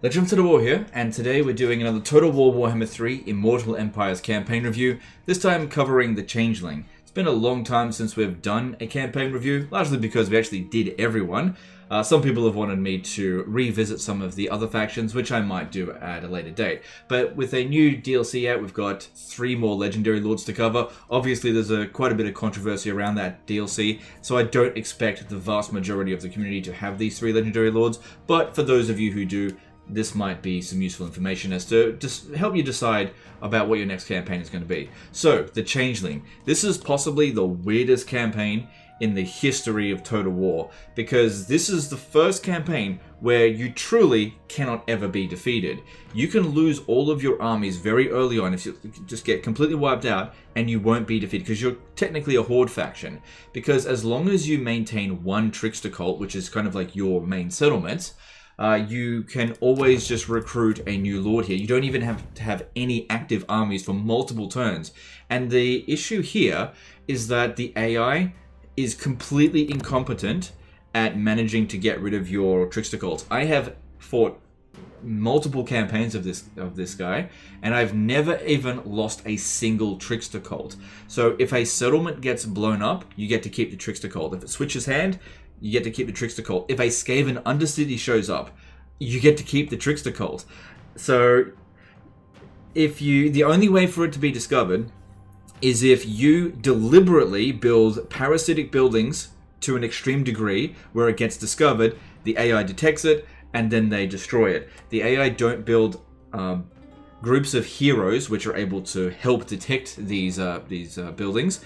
Legends of the War here, and today we're doing another Total War Warhammer 3 Immortal Empires campaign review, this time covering the Changeling. It's been a long time since we've done a campaign review, largely because we actually did everyone. Some people have wanted me to revisit some of the other factions, which I might do at a later date. But with a new DLC out, we've got 3 more Legendary Lords to cover. Obviously, there's quite a bit of controversy around that DLC, so I don't expect the vast majority of the community to have these 3 Legendary Lords. But for those of you who do, this might be some useful information as to just help you decide about what your next campaign is going to be. So, the Changeling. This is possibly the weirdest campaign in the history of Total War, because this is the first campaign where you truly cannot ever be defeated. You can lose all of your armies very early on if you just get completely wiped out, and you won't be defeated because you're technically a horde faction. Because as long as you maintain one trickster cult, which is kind of like your main settlement, you can always just recruit a new lord here. You don't even have to have any active armies for multiple turns. And the issue here is that the AI is completely incompetent at managing to get rid of your trickster cults. I have fought multiple campaigns of this guy, and I've never even lost a single trickster cult. So if a settlement gets blown up, you get to keep the trickster cult. If it switches hand, you get to keep the trickster cult. If a Skaven Undercity shows up, you get to keep the trickster cult. So the only way for it to be discovered is if you deliberately build parasitic buildings to an extreme degree where it gets discovered, the AI detects it, and then they destroy it. The AI don't build groups of heroes which are able to help detect these buildings.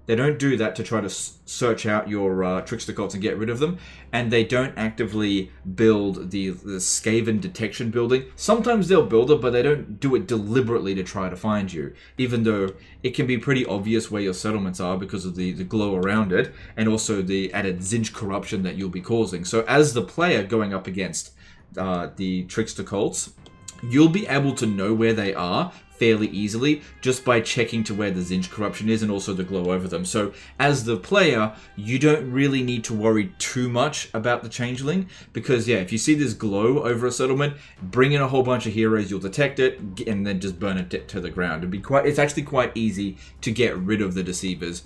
They don't do that to try to search out your trickster cults and get rid of them. And they don't actively build the Skaven detection building. Sometimes they'll build it, but they don't do it deliberately to try to find you. Even though it can be pretty obvious where your settlements are because of the glow around it. And also the added Tzeentch corruption that you'll be causing. So as the player going up against the trickster cults, you'll be able to know where they are fairly easily just by checking to where the Tzeentch corruption is and also the glow over them. So as the player, you don't really need to worry too much about the Changeling, because yeah, if you see this glow over a settlement, bring in a whole bunch of heroes, you'll detect it and then just burn it to the ground. It's actually quite easy to get rid of the deceivers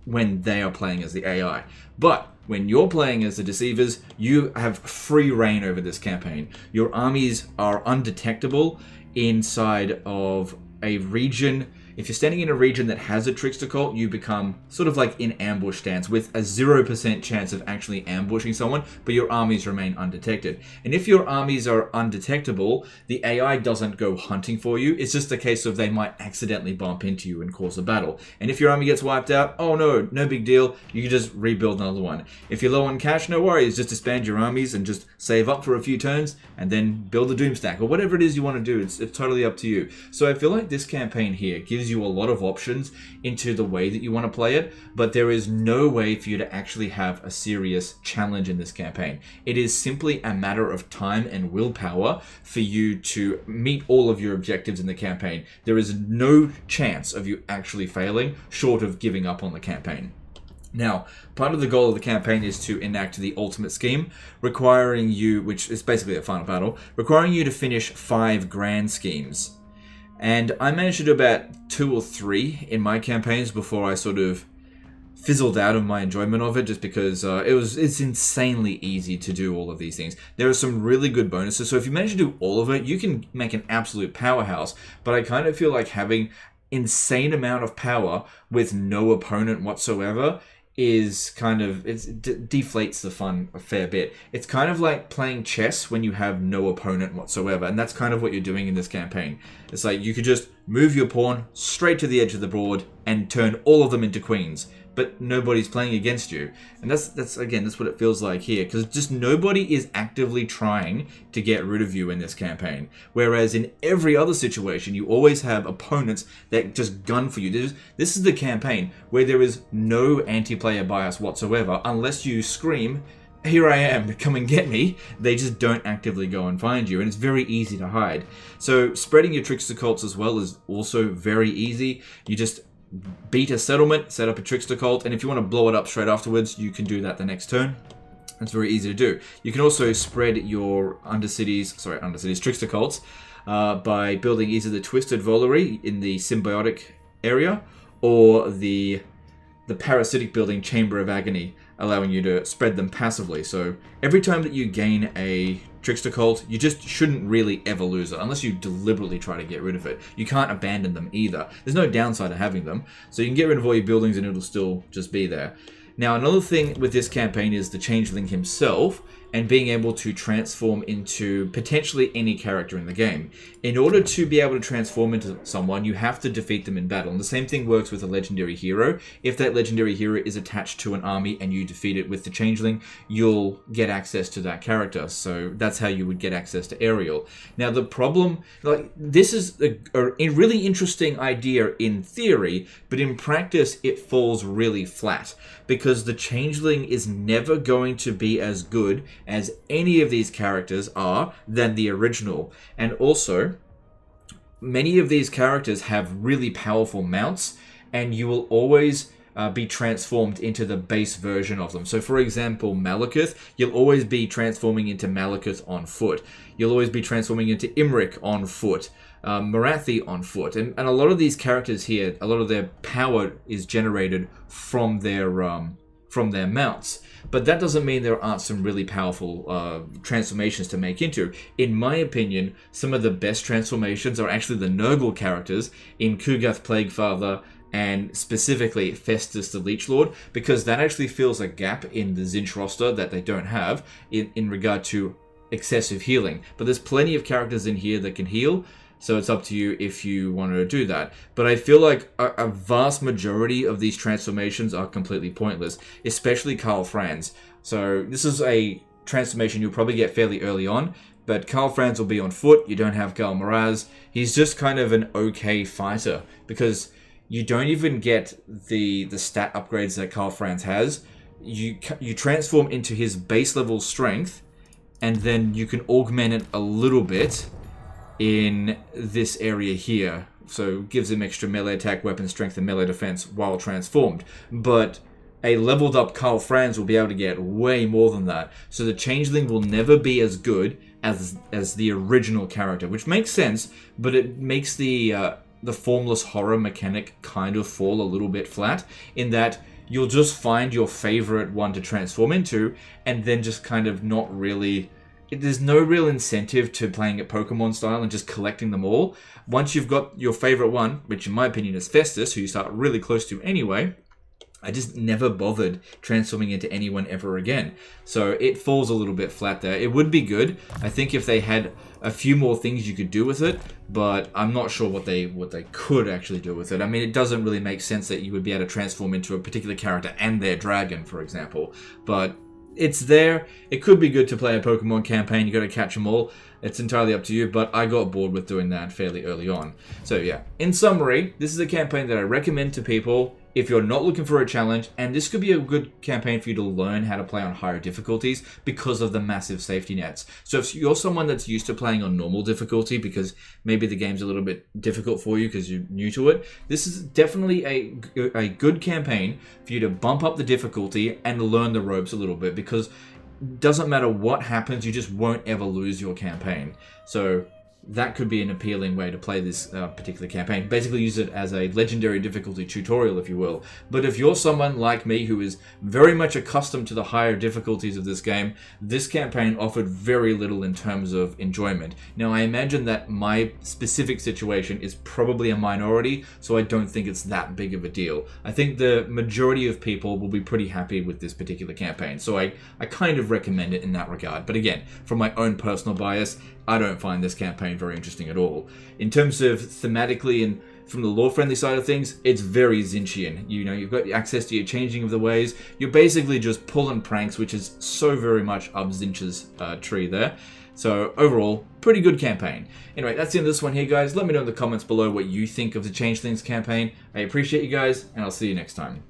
when they are playing as the AI. But when you're playing as the Deceivers, you have free reign over this campaign. Your armies are undetectable inside of a region. If you're standing in a region that has a trickster cult, you become sort of like in ambush stance with a 0% chance of actually ambushing someone, but your armies remain undetected. And if your armies are undetectable, the AI doesn't go hunting for you. It's just a case of they might accidentally bump into you and cause a battle. And if your army gets wiped out, oh no big deal. You can just rebuild another one. If you're low on cash, no worries. Just disband your armies and just save up for a few turns and then build a Doomstack or whatever it is you want to do. It's totally up to you. So I feel like this campaign here gives you a lot of options into the way that you want to play it, but there is no way for you to actually have a serious challenge in this campaign. It is simply a matter of time and willpower for you to meet all of your objectives in the campaign. There is no chance of you actually failing short of giving up on the campaign. Now, part of the goal of the campaign is to enact the ultimate scheme, requiring you, which is basically a final battle, requiring you to finish 5 grand schemes. And I managed to do about 2 or 3 in my campaigns before I sort of fizzled out of my enjoyment of it, just because it's insanely easy to do all of these things. There are some really good bonuses, so if you manage to do all of it, you can make an absolute powerhouse. But I kind of feel like having insane amount of power with no opponent whatsoever is kind of, deflates the fun a fair bit. It's kind of like playing chess when you have no opponent whatsoever, and that's kind of what you're doing in this campaign. It's like you could just move your pawn straight to the edge of the board and turn all of them into queens, but nobody's playing against you. And that's what it feels like here, because just nobody is actively trying to get rid of you in this campaign. Whereas in every other situation, you always have opponents that just gun for you. This is the campaign where there is no anti-player bias whatsoever, unless you scream, "Here I am, come and get me." They just don't actively go and find you, and it's very easy to hide. So spreading your trickster cults as well is also very easy. You just beat a settlement, set up a trickster cult, and if you want to blow it up straight afterwards, you can do that the next turn. It's very easy to do. You can also spread your Undercities Trickster cults by building either the Twisted Volary in the Symbiotic area or the Parasitic building Chamber of Agony, allowing you to spread them passively. So every time that you gain a Trickster cult, you just shouldn't really ever lose it, unless you deliberately try to get rid of it. You can't abandon them either. There's no downside to having them, so you can get rid of all your buildings and it'll still just be there. Now, another thing with this campaign is the Changeling himself, and being able to transform into potentially any character in the game. In order to be able to transform into someone, you have to defeat them in battle. And the same thing works with a legendary hero. If that legendary hero is attached to an army and you defeat it with the Changeling, you'll get access to that character. So that's how you would get access to Ariel. Now, the problem, this is a really interesting idea in theory, but in practice, it falls really flat. Because the Changeling is never going to be as good as any of these characters are than the original. And also, many of these characters have really powerful mounts, and you will always be transformed into the base version of them. So for example, Malekith, you'll always be transforming into Malekith on foot. You'll always be transforming into Imrik on foot. Morathi on foot. And a lot of these characters here, a lot of their power is generated from their mounts. But that doesn't mean there aren't some really powerful transformations to make into. In my opinion, some of the best transformations are actually the Nurgle characters in Ku'gath Plaguefather and specifically Festus the Leech Lord, because that actually fills a gap in the Tzeentch roster that they don't have in regard to excessive healing. But there's plenty of characters in here that can heal, so it's up to you if you want to do that. But I feel like a vast majority of these transformations are completely pointless, especially Karl Franz. So this is a transformation you'll probably get fairly early on, but Karl Franz will be on foot. You don't have Ghal Maraz. He's just kind of an okay fighter, because you don't even get the stat upgrades that Karl Franz has. You transform into his base level strength, and then you can augment it a little bit in this area here. So gives him extra melee attack, weapon strength, and melee defense while transformed. But a leveled up Karl Franz will be able to get way more than that. So the Changeling will never be as good as the original character, which makes sense, but it makes the formless horror mechanic kind of fall a little bit flat, in that you'll just find your favorite one to transform into, and then just kind of not really... There's no real incentive to playing it Pokemon style and just collecting them all. Once you've got your favorite one, which in my opinion is Festus, who you start really close to anyway, I just never bothered transforming into anyone ever again. So it falls a little bit flat there. It would be good, I think, if they had a few more things you could do with it, but I'm not sure what they could actually do with it. I mean, it doesn't really make sense that you would be able to transform into a particular character and their dragon, for example. But it's there. It could be good to play a Pokemon campaign. You got to catch them all. It's entirely up to you, but I got bored with doing that fairly early on. So yeah, in summary, this is a campaign that I recommend to people if you're not looking for a challenge, and this could be a good campaign for you to learn how to play on higher difficulties because of the massive safety nets. So if you're someone that's used to playing on normal difficulty because maybe the game's a little bit difficult for you because you're new to it, this is definitely a good campaign for you to bump up the difficulty and learn the ropes a little bit, because it doesn't matter what happens, you just won't ever lose your campaign. So that could be an appealing way to play this particular campaign. Basically use it as a legendary difficulty tutorial, if you will. But if you're someone like me who is very much accustomed to the higher difficulties of this game, this campaign offered very little in terms of enjoyment. Now, I imagine that my specific situation is probably a minority, so I don't think it's that big of a deal. I think the majority of people will be pretty happy with this particular campaign, so I kind of recommend it in that regard. But again, from my own personal bias, I don't find this campaign very interesting at all. In terms of thematically and from the lore-friendly side of things, it's very Tzeentchian. You know, you've got access to your changing of the ways. You're basically just pulling pranks, which is so very much up Tzeentch's tree there. So overall, pretty good campaign. Anyway, that's the end of this one here, guys. Let me know in the comments below what you think of the Changelings campaign. I appreciate you guys, and I'll see you next time.